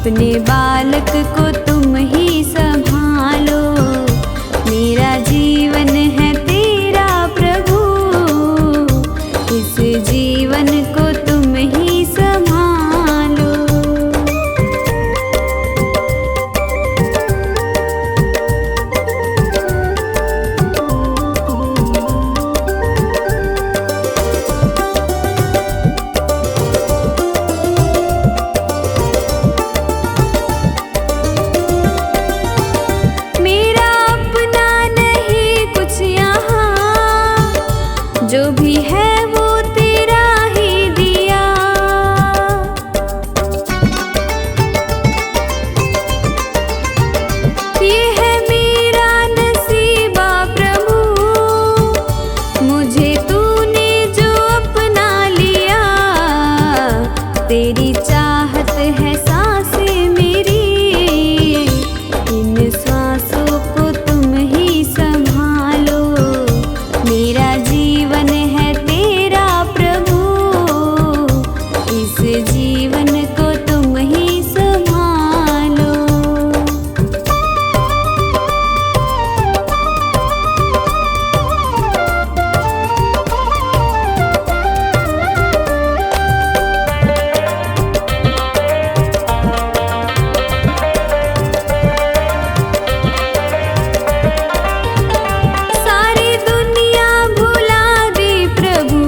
अपने बालक को तुम ही संभालो। मेरा जीवन है तेरा प्रभु, इस जीवन को तुम ही संभालो। जो भी है वो तेरा ही दिया, ये है मेरा नसीबा प्रभु, मुझे तूने जो अपना लिया। तेरी चाहत है सांसें मेरी, इन सांसों को तुम ही संभालो। मेरा जीवन है तेरा प्रभु, इस जीवन को तुम ही संभालो। सारी दुनिया भुला दे प्रभु,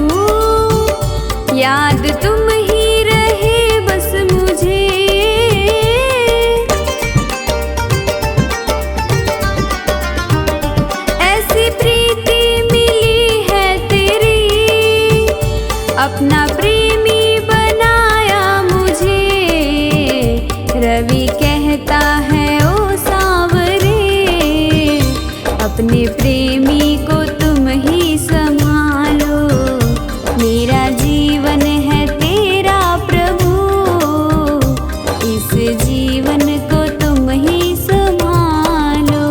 याद तुम ही रहे बस मुझे। ऐसी प्रीति मिली है तेरी, अपना प्रेमी बनाया मुझे। रवि कहता है ओ सांवरे, अपने प्रेमी को तुम ही संभालो। मेरा जीवन है तेरा प्रभु, इस जीवन को तुम ही संभालो।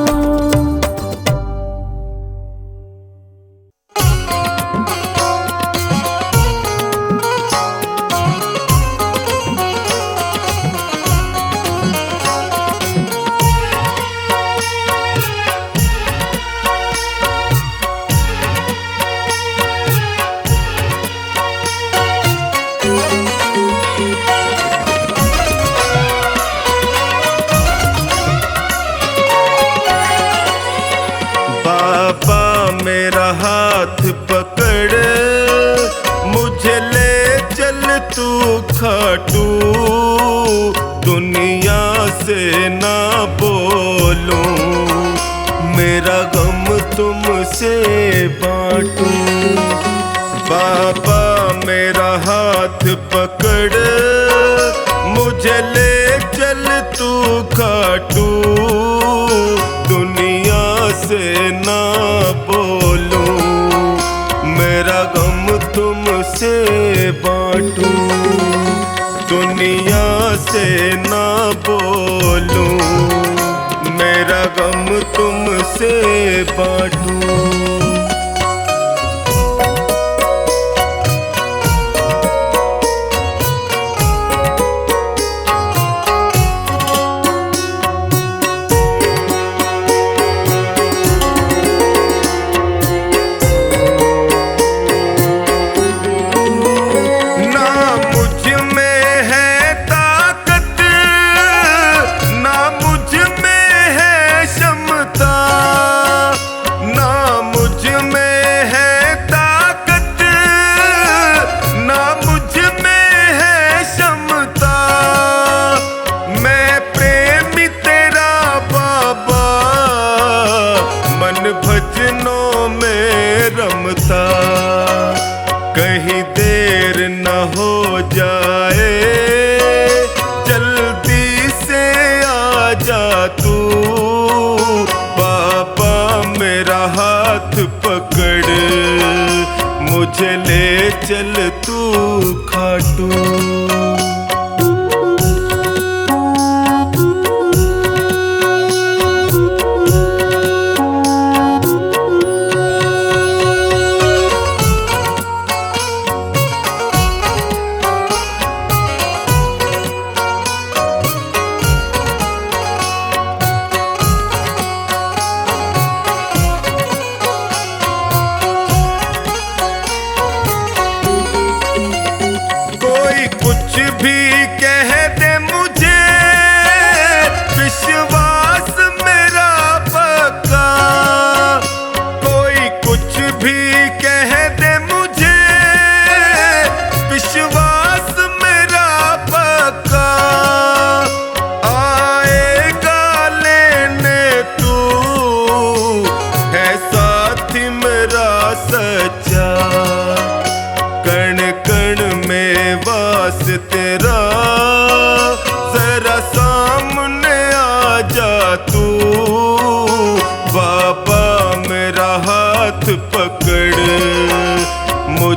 मेरा हाथ पकड़, मुझे ले चल तू खाटू। दुनिया से ना बोलूं, मेरा गम तुमसे बांटूं। बाबा मेरा हाथ पकड़, मुझे ले चल तू खाटू। दुनिया से ना बोलूं, मेरा गम तुमसे बांटूं। दुनिया से ना बोलूं, मेरा गम तुमसे बांटूं। भजनों में रमता, कहीं देर न हो जाए। जल्दी से आ जा तू, बाबा मेरा हाथ पकड़, मुझे ले चल तू खाटू।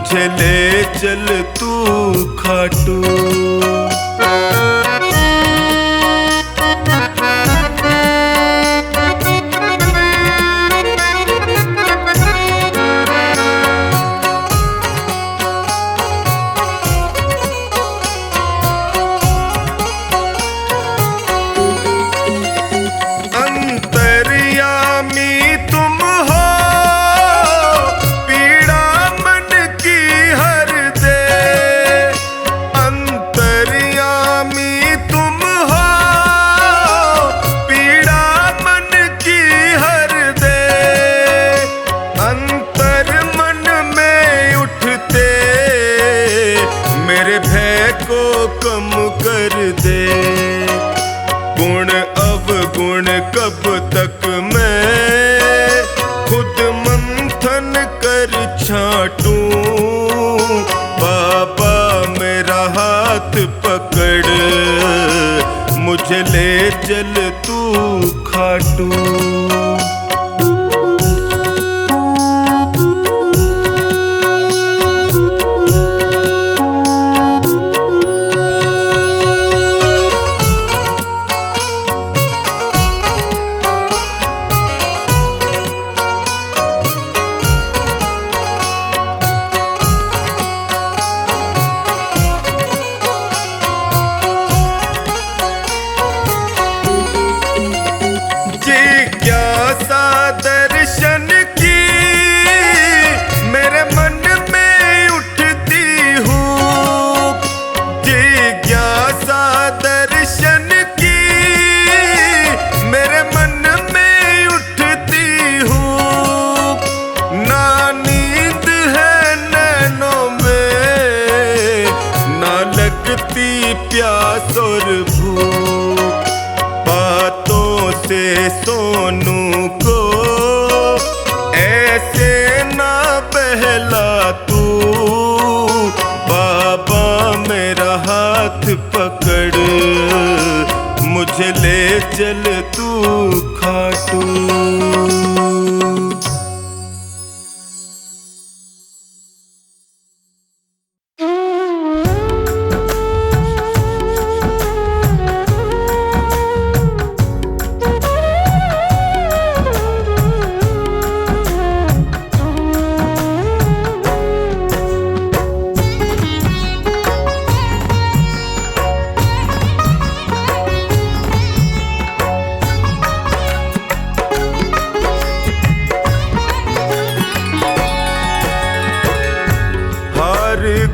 मुझे ले चल तू खाटू। कम कर दे गुण अवगुण कब तक मैं खुद मंथन कर छाटूं। बाबा मेरा हाथ पकड़ मुझे ले चल तू खाटू। दर्शन की मेरे मन में उठती हूँ, जिज्ञासा दर्शन की मेरे मन में उठती हूँ। ना नींद है नैनों में, ना लगती प्यास और भूख, बातों से सोनू को ऐसे ना बहला तू। बाबा मेरा हाथ पकड़ मुझे ले चल तू खाटू।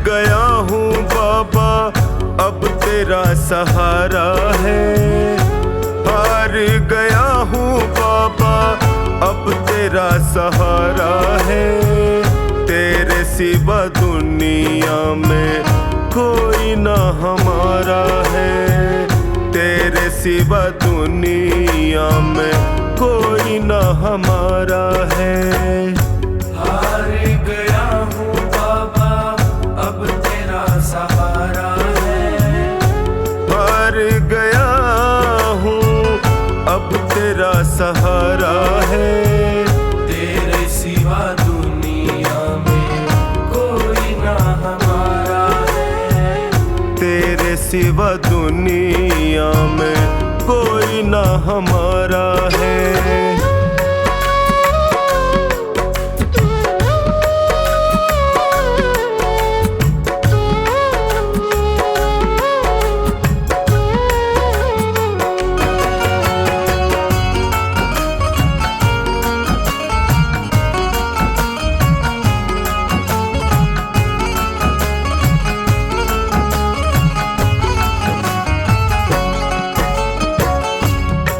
गया हूँ बाबा अब तेरा सहारा है, हार गया हूँ बाबा अब तेरा सहारा है। तेरे सिवा दुनिया में कोई ना हमारा है, तेरे सिवा दुनिया में कोई ना हमारा है। हार गया हूँ बाबा अब तेरा सहारा है, हार गया हूँ अब तेरा सहारा है। तेरे सिवा दुनिया में कोई ना हमारा है, तेरे सिवा दुनिया में कोई ना हमारा है।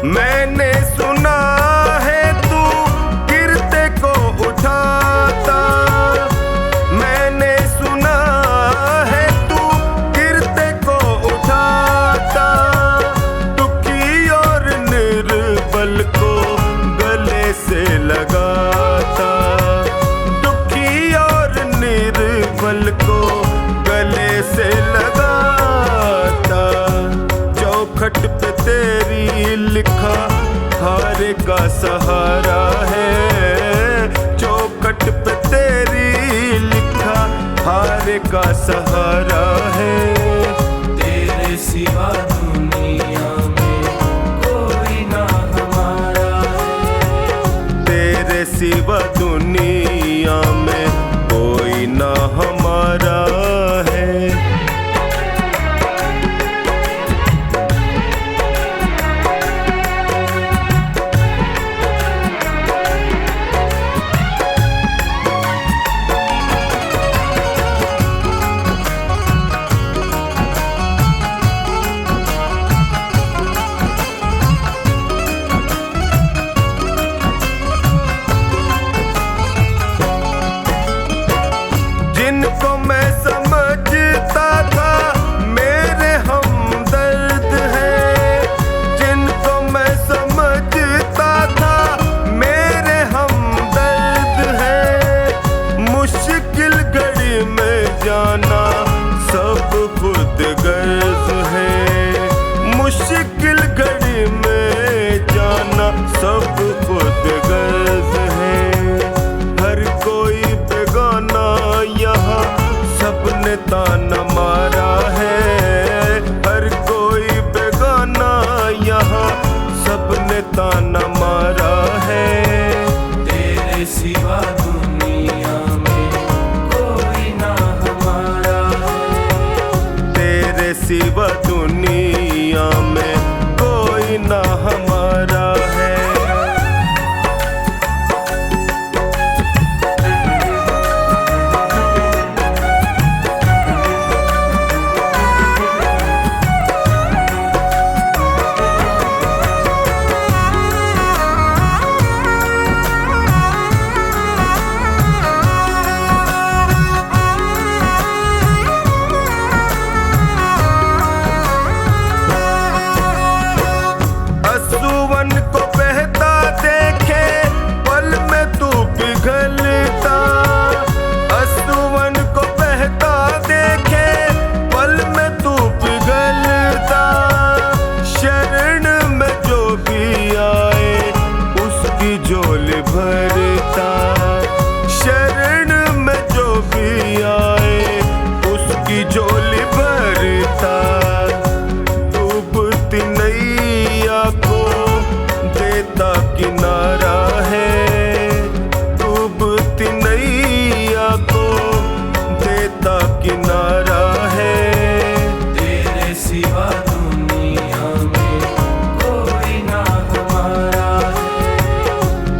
मैंने सुना है तू गिरते को उठाता, मैंने सुना है तू गिरते को उठाता। दुखी और निर्बल को गले से लगाता, दुखी और निर्बल को गले से लगाता। चौखट पे तेरी लिखा हारे का सहारा है, चौखट पे तेरी लिखा प्यार का सहारा है। तेरे सिवा दुनिया में कोई ना हमारा है। तेरे सिवा दुनिया में कोई ना हमारा है। जिनको मैं समझता था मेरे हमदर्द हैं, जिनको मैं समझता था मेरे हमदर्द हैं। मुश्किल घड़ी में जाना सब खुद गर्ज है। मुश्किल घड़ी में जाना सब खुद गर्ज है। हर कोई बेगाना यहाँ सबने ताना मारा है। हर कोई बेगाना यहाँ सबने ताना मारा है। तेरे सिवा दुनिया में कोई ना हमारा है। तेरे सिवा दुनिया में कोई ना हमारा है। असुवन को बहता देखे पल में तू पिघलता। असुवन को बहता देखे पल में तू पिघलता। शरण में जो भी आए उसकी झोली भरता। शरण में जो भी आए उसकी झोली भरता। डूबती नैया को देता किनारा है। डूबती नैया को देता किनारा है। तेरे सिवा दुनिया में कोई ना हमारा है।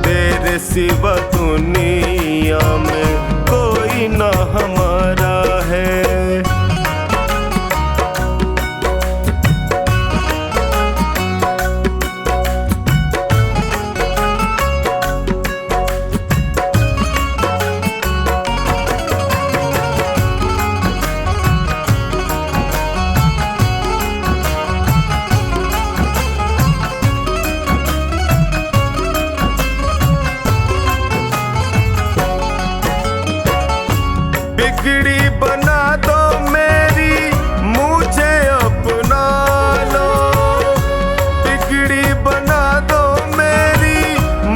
तेरे सिवा दुनिया में कोई ना हमारा है। बिगड़ी बना दो मेरी मुझे अपना लो। बिगड़ी बना दो मेरी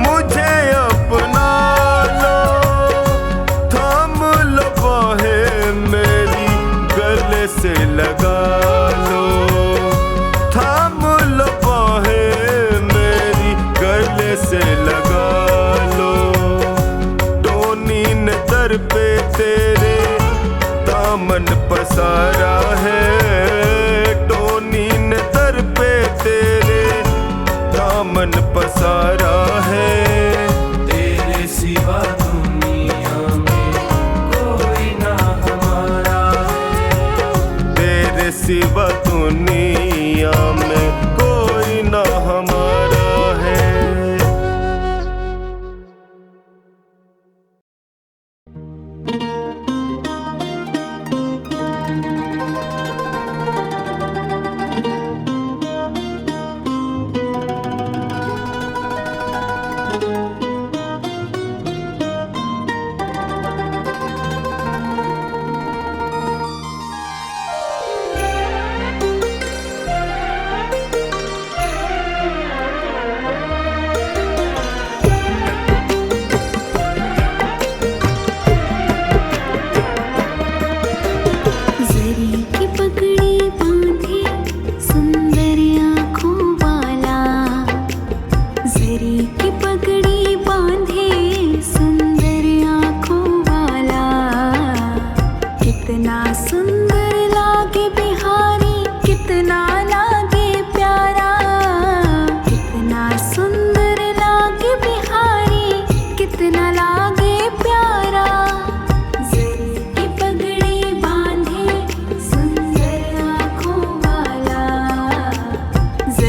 मुझे अपना लो। थाम लो बाहें मेरी गले से लगा लो। थाम लो बाहें मेरी गले से लगा लो। टोनी ने दर पे तेरे दामन पसारा है। टोनी ने दर पे तेरे दामन पसारा है। तेरे सिवा दुनिया में कोई ना हमारा है। तेरे सिवा दुनिया में कोई ना हमारा है।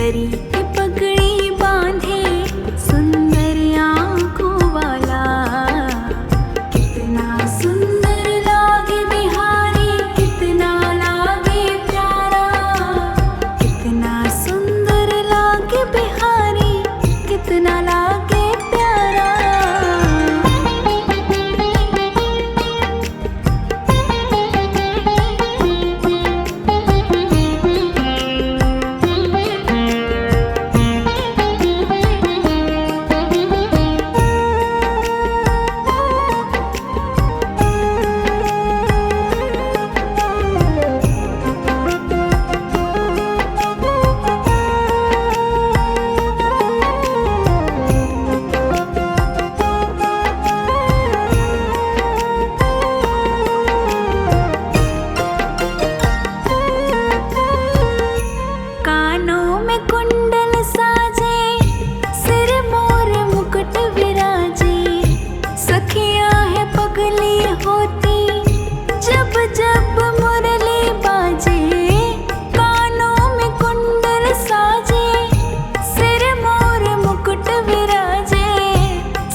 जरी की पगड़ी बांधे सुंदर आंखों वाला, कितना सुंदर लागे बिहारी, कितना लागे प्यारा, कितना सुंदर लागे बिहारी, कितना लागे प्यारा। कानों में कुंडल साजे, सिर मोर मुकुट विराजे, सखियां है पगली होती जब जब मुरली बाजे। कानों में कुंडल साजे, सिर मोर मुकुट विराजे,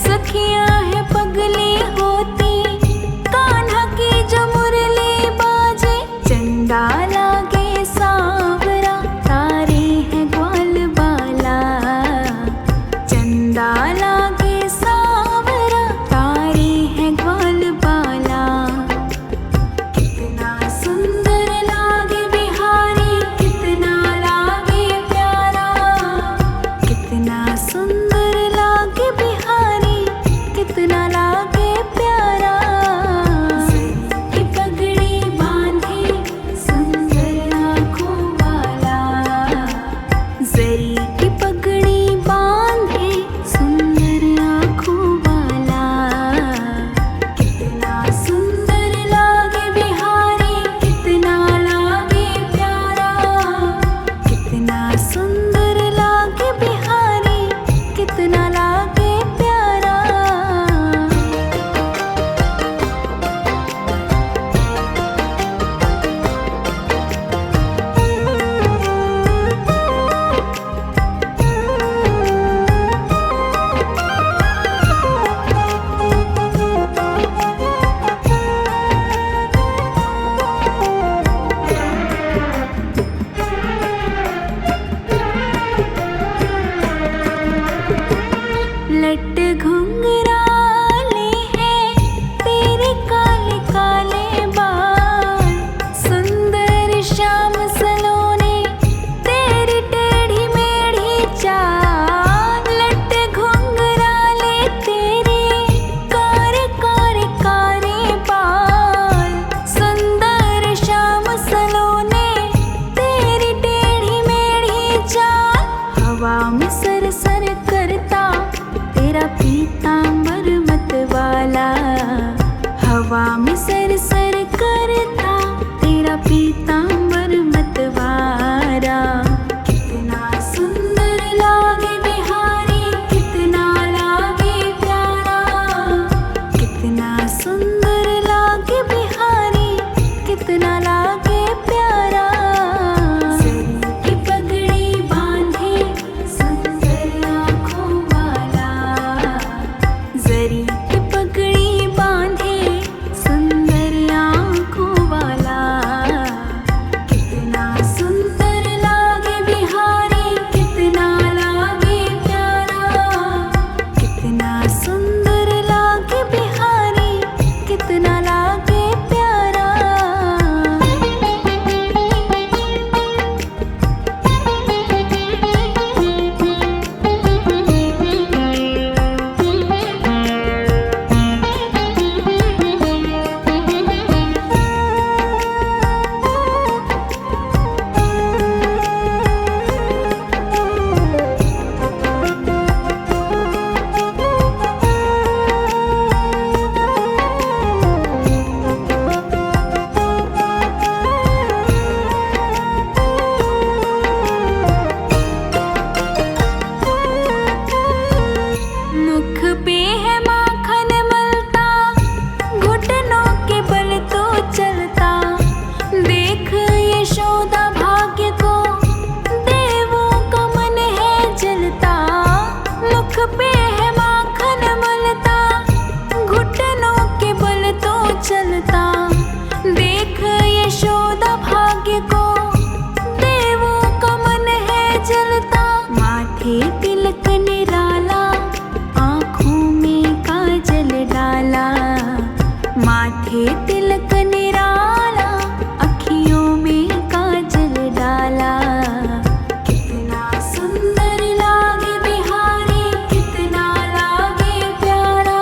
सखियां है पगली होती कान्हा की जो मुरली बाजे। चंदा लागे सांवरा, तारे हैं ग्वाल बाला, चंदा लागे सांवरा, तारे हैं ग्वाल बाला। कितना सुंदर लागे बिहारी, कितना लागे प्यारा, कितना सुंदर लागे बिहारी, कितना लागे प्यारा। की पगड़ी बांधे सुंदर आँखों वाला, जरी की पगड़ी बांधे सुंदर आँखों वाला, कितना सुंदर लागे बिहारी, कितना लागे प्यारा, कितना सुंदर लागे बिहारी, कितना लागे प्यारा। लट घुंघराले हैं तेरे काले काले बाल, सुंदर श्याम सलोने तेरी टेढ़ी मेढ़ी चाल। लट घुंघराले तेरे कारे कारे कारे बाल, सुंदर श्याम सलोने तेरी टेढ़ी मेढ़ी चाल। हवा में सर सर करता तेरा पीतांबर मत वाला, हवा में सर सर करता तेरा पीतांबर मत वाला। कितना सुंदर लागे बिहारी, कितना लागे प्यारा, कितना सुंदर लागे बिहारी, कितना लागे प्यारा। की पगड़ी बांधे सुंदर माथे तिलक निराला, आँखों में काजल डाला। माथे तिलक निराला, अखियों में काजल डाला। कितना सुंदर लागे बिहारी, कितना लागे प्यारा।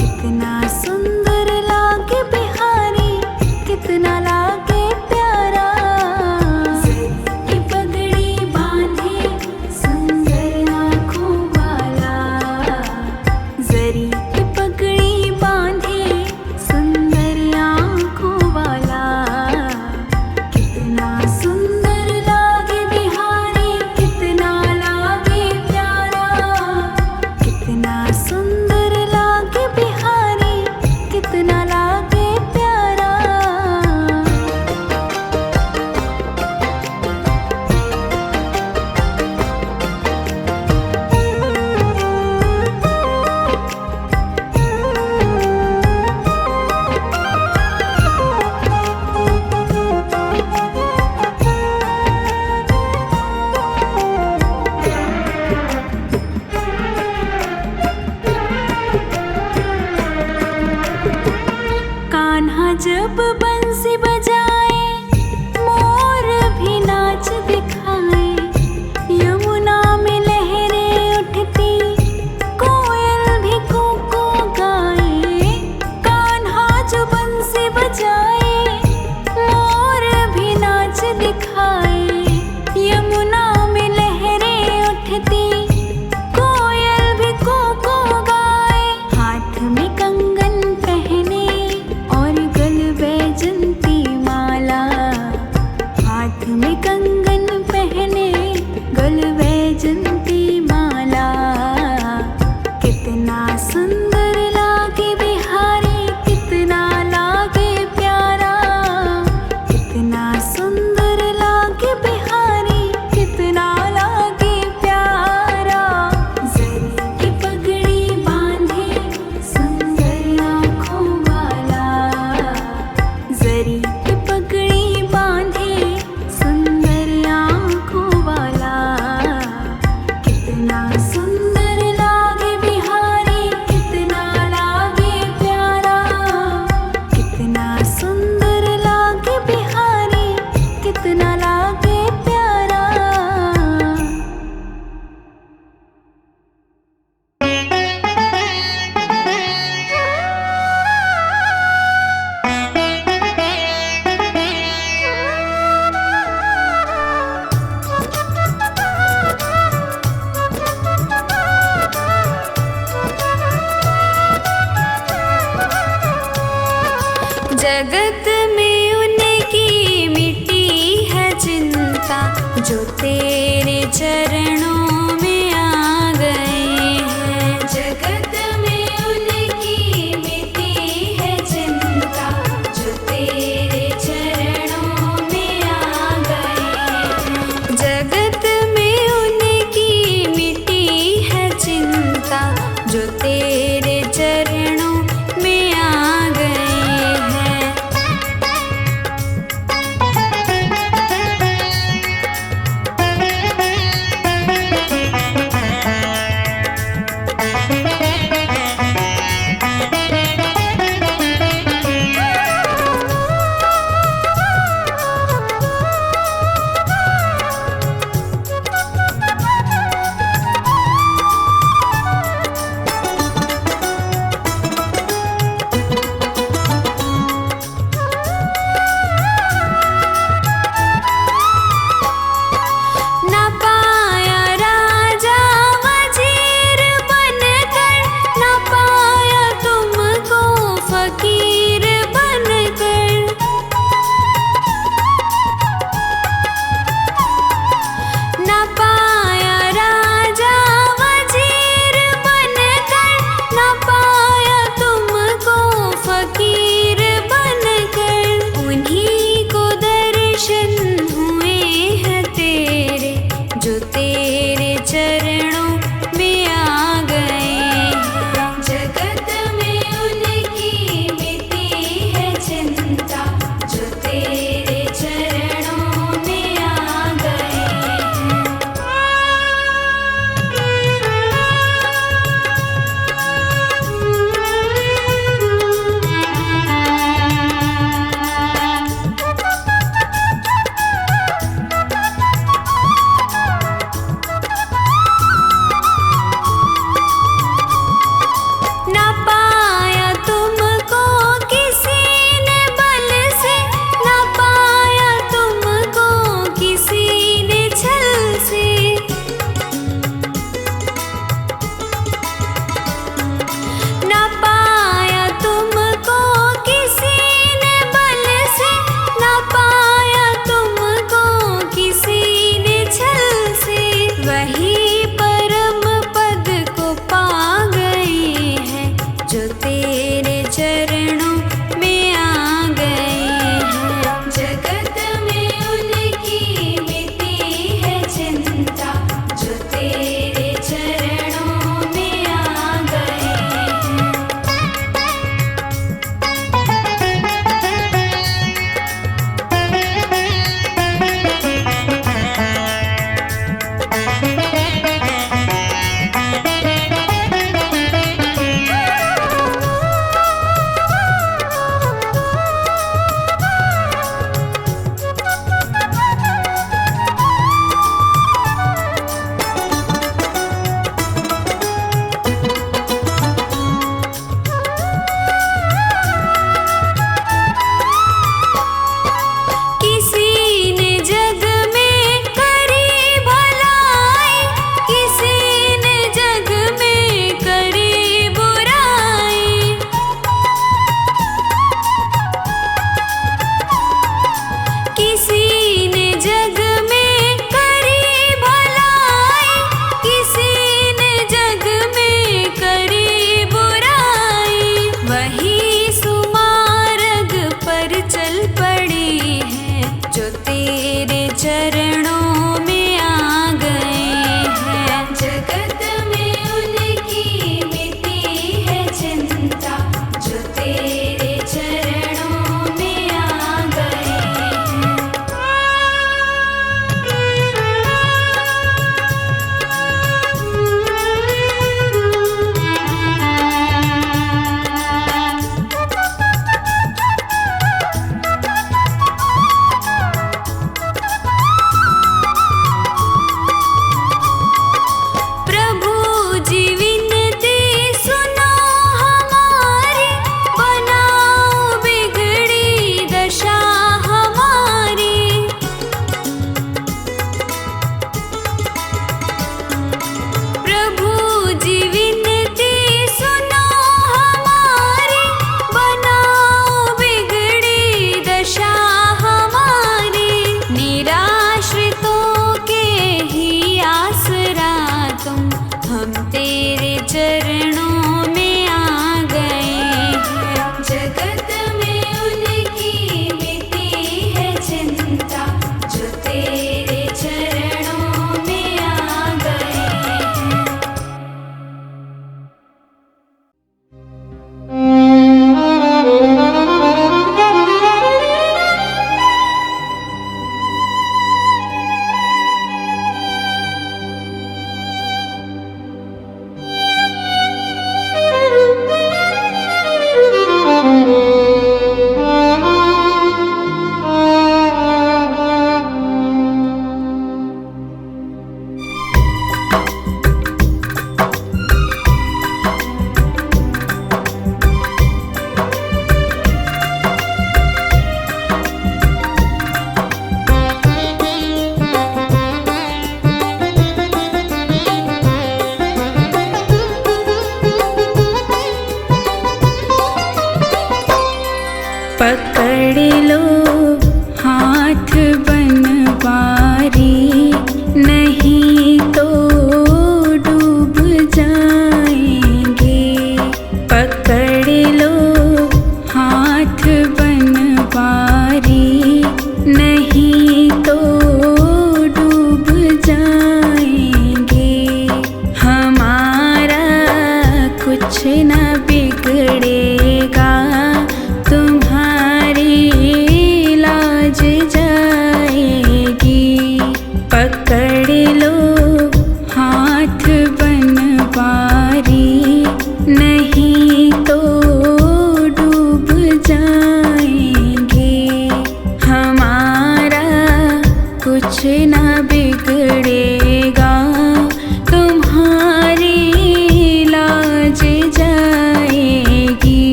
कितना सुंदर लागे बिहारी, कितना लागे प्यारा। जरी की पगड़ी बांधे सुंदर आँखों वाला। जरी की पगड़ी बांधे सुंदर आँखों वाला। कितना सुंदर लागे बिहारी, कितना लागे प्यारा। कितना सुंदर लागे बिहारी, कितना लागे प्यारा। कान्हा जब बंसी बजाए, मोर भी नाच दिखाए। यमुना में लहरें उठती, कोयल भी कूकू गाए। कान्हा जो बंसी बजाए, मोर भी नाच दिखाए। यमुना में लहरें उठती, कोयल भी कूकू गाए। हाथ में कंगन पहने और गल बैजंती माला। हाथ में कंगन पहने, गल बैजंती माला। कितना सुंदर लागे बिहारी, कितना लागे प्यारा। कितना सुंदर लागे बिहारी, कितना लागे प्यारा। जरी की पगड़ी बांधे सुंदर आँखों वाला। जरी की पगड़ी बांधे सुंदर आँखों वाला। कितना सुंदर लागे बिहारी, कितना लागे प्यारा। कितना सुंदर लागे बिहारी, कितना लागे प्यारा। जगत में उनकी मिटी है चिंता, जो तेरे चरणों में आ गए हैं। जगत में उनकी मिटी है चिंता, जो तेरे चरणों में आ गए हैं। जगत में उनकी मिटी है चिंता, जो तेरे चरणों में आ गए हैं।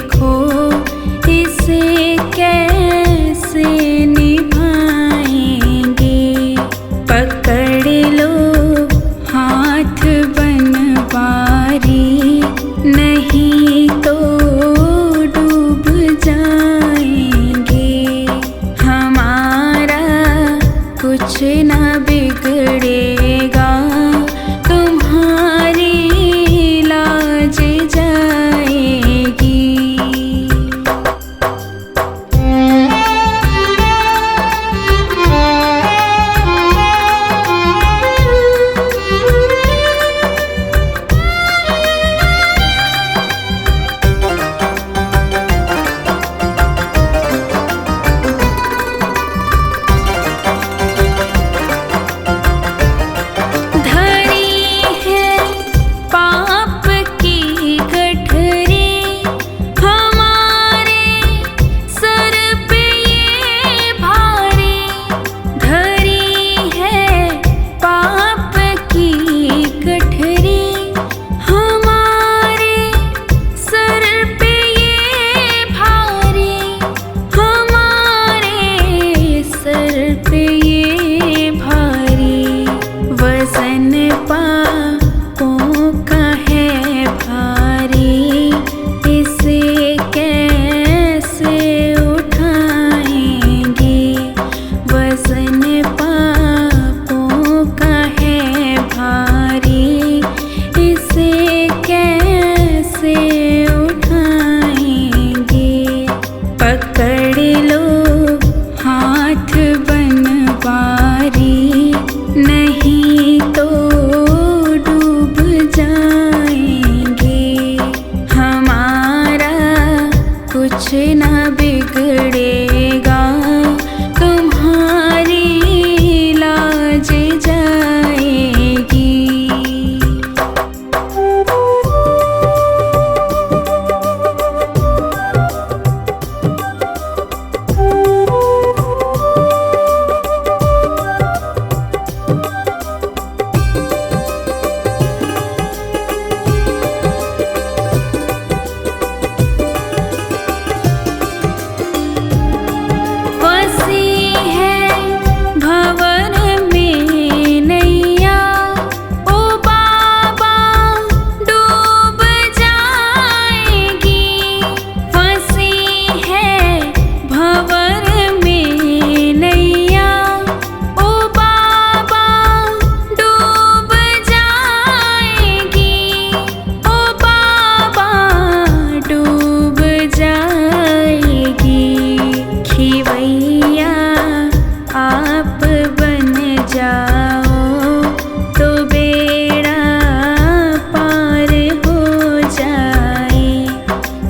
देखो इसे कैसे निभाएंगे। पकड़ लो हाथ बनवारी, नहीं तो डूब जाएंगे। हमारा कुछ ना बिगड़ेगा, तुम्हारी लाज जाएगी। नहीं तो डूब जाएंगे। हमारा कुछ ना बिगड़ेगा, तुम्हारी लाज जाएगी। आप बन जाओ तो बेड़ा पार हो जाए।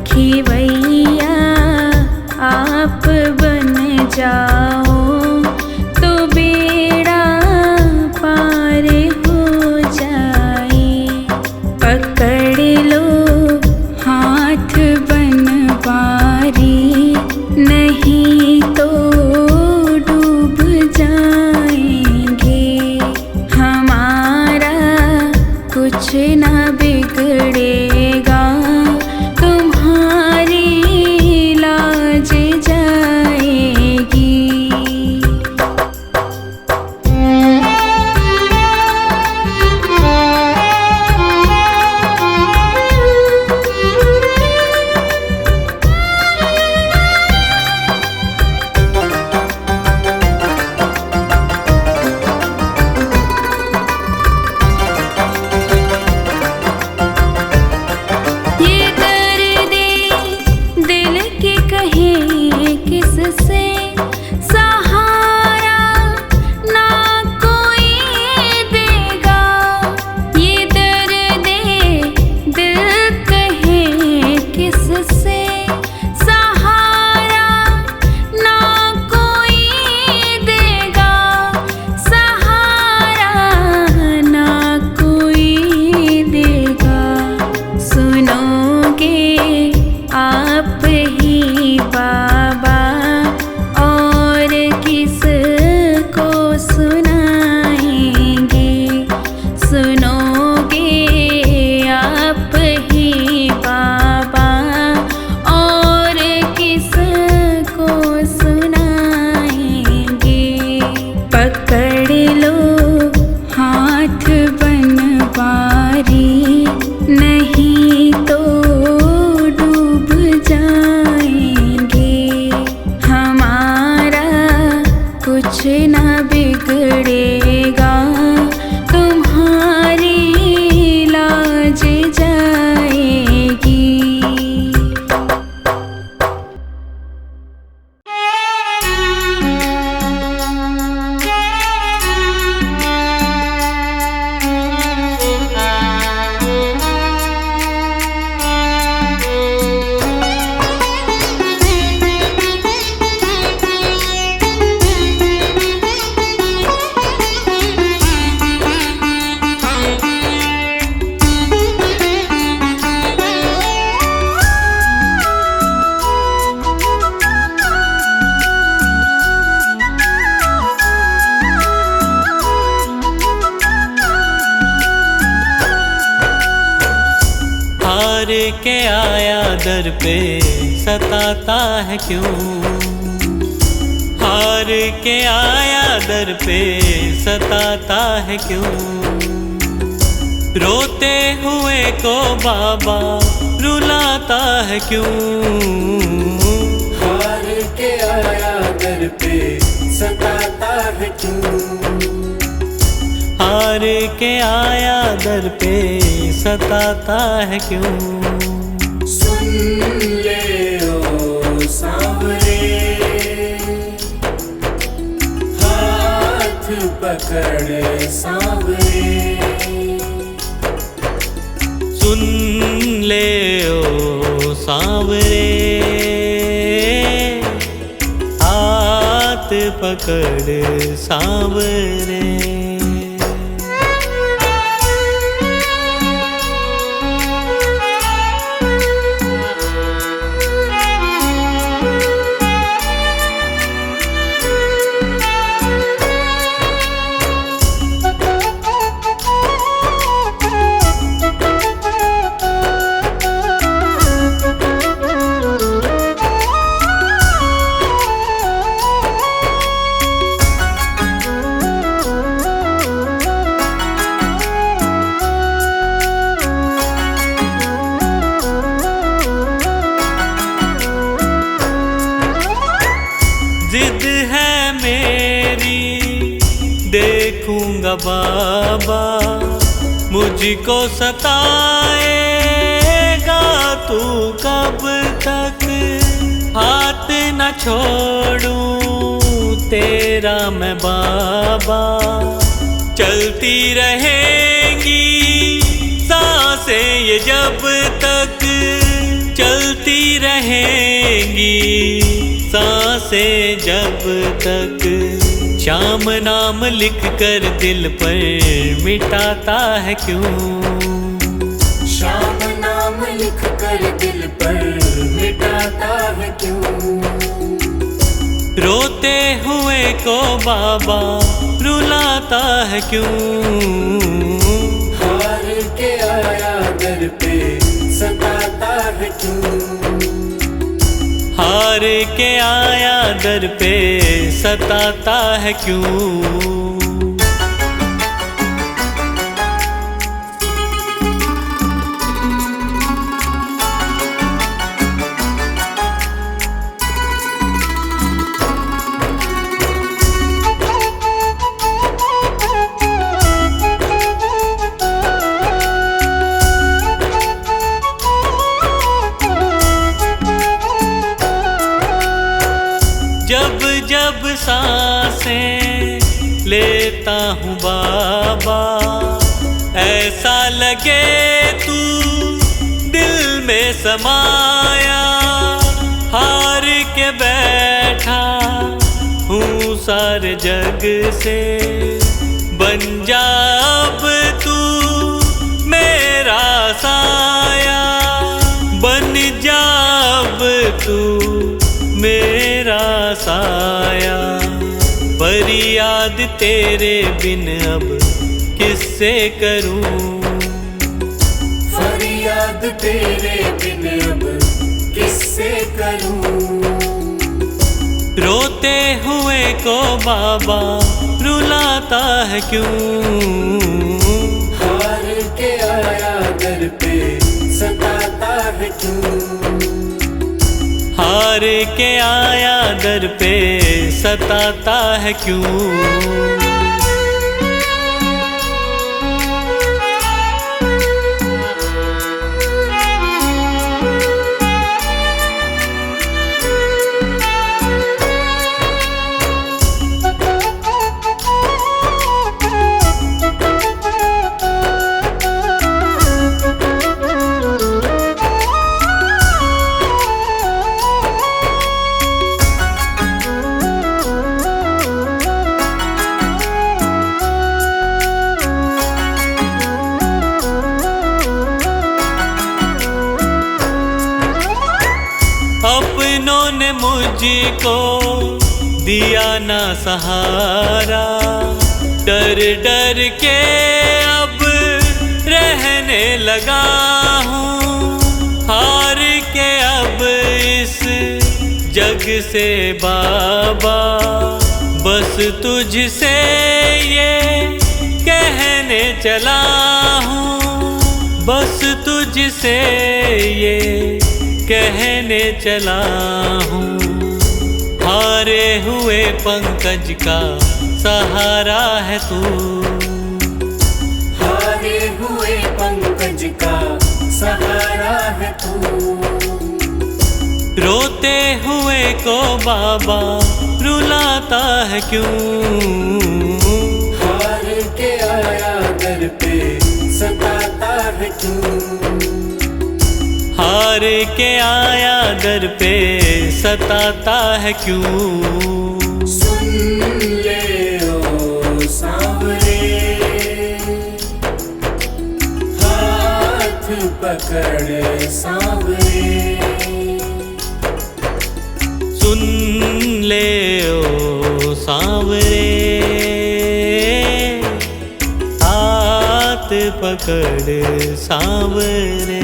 खिवैया आप बन जाओ तो बेड़ा पार हो जाए। पकड़ लो हाथ बनवारी, नहीं तो डूब जाएंगे। हमारा कुछ ना बिगड़ेगा, तुम्हारी के आया दर पे सताता है क्यों? हार के आया दर पे सताता है क्यों? रोते हुए को बाबा रुलाता है क्यों? हार के आया दर पे सताता है क्यों? हार के आया दर पे सताता है क्यों? सुन ले ओ सांवरे, हाथ पकड़ सांवरे। सुन ले ओ सांवरे, हाथ पकड़ सांवरे। जिद है मेरी देखूंगा बाबा, मुझको सताएगा तू कब तक? हाथ न छोड़ूं तेरा मैं बाबा, चलती रहेंगी सांसें ये जब तक, चलती रहेंगी सांसें जब तक। श्याम नाम लिख कर दिल पर मिटाता है क्यों? श्याम नाम लिख कर दिल पर मिटाता है क्यों? रोते हुए को बाबा रुलाता है क्यों? हार के आया दर पे सताता है क्यों? हार के आया दर पे सताता है क्यों? जब जब सांसें लेता हूँ बाबा, ऐसा लगे तू दिल में समाया। हार के बैठा हूँ सारे जग से, बन जा अब तू मेरा साया, बन जा अब तू मेरा साया। फरियाद तेरे बिन अब किससे करूं? फरियाद तेरे बिन अब किससे करूं? रोते हुए को बाबा रुलाता है क्यों? हार के आया दर पे सताता है क्यों? हार के आया दर पे सताता है क्यों? अपनों ने मुझको दिया ना सहारा, डर डर के अब रहने लगा हूँ। से बाबा बस तुझसे ये कहने चला हूँ, बस तुझसे ये कहने चला हूँ। हारे हुए पंकज का सहारा है तू, हारे हुए पंकज का सहारा है तू। रोते हुए को बाबा रुलाता है क्यों, हार के आया दर पे सताता है क्यों, हार के आया दर पे सताता है क्यों। सुन ले ओ सांवरे, हाथ पकड़ सांवरे, सुन ले ओ सांवरे, हाथ पकड़ सांवरे।